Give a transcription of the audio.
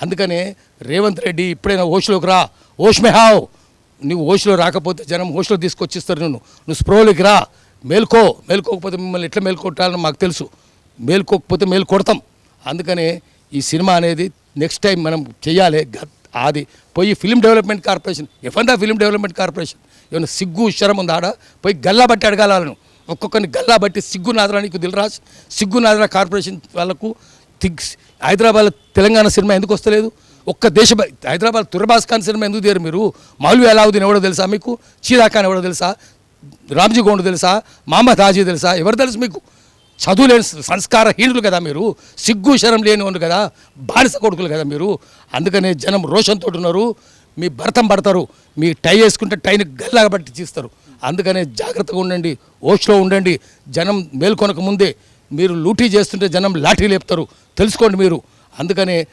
అందుకనే రేవంత్ రెడ్డి ఇప్పుడైనా ఓష్లోకి రా, ఓష్ మే హావ్. నువ్వు ఓష్లో రాకపోతే జనం ఓష్లో తీసుకొచ్చిస్తారు. నువ్వు స్ప్రోలోకి రా, మేల్కోకపోతే మిమ్మల్ని ఎట్లా మేల్కొట్టాలని మాకు తెలుసు. మేల్కోకపోతే మేలు కొడతాం. అందుకనే ఈ సినిమా అనేది నెక్స్ట్ టైం మనం చెయ్యాలి. అది పోయి film development corporation, film development corporation ఏమైనా సిగ్గు శరం ఉంది ఆడ, పోయి గల్లా బట్టి అడగాలను. ఒక్కొక్కరిని గల్లా బట్టి సిగ్గు నాదరా, నీకు దిల్రాజ్ సిగ్గు నాదరా కార్పొరేషన్ వాళ్ళకు. హైదరాబాద్ తెలంగాణ సినిమా ఎందుకు వస్తలేదు? ఒక్క హైదరాబాద్ తుర్బాస్ ఖాన్ సినిమా ఎందుకు తీయరు మీరు? మౌలవి అలావుద్దీన్ ఎవడో తెలుసా మీకు? చీరా ఖాన్ ఎవడో తెలుసా? రామ్జీ గోండ్ తెలుసా? మహమ్మద్ హాజీ తెలుసా? ఎవరు తెలుసు మీకు? చదువు లేని సంస్కారహీనులు కదా మీరు, సిగ్గు శరం లేని వాళ్ళు కదా, బానిస కొడుకులు కదా మీరు. అందుకనే జనం రోషంతో ఉన్నారు. మీ భర్తం పడతారు, మీ టై వేసుకుంటే టైని గల్లాగా బట్టి తీస్తారు. అందుకనే జాగ్రత్తగా ఉండండి, ఓష్లో ఉండండి. జనం మేల్కొనక ముందే మీరు లూటీ చేస్తుంటే జనం లాఠీ లేపుతారు, తెలుసుకోండి మీరు. అందుకనే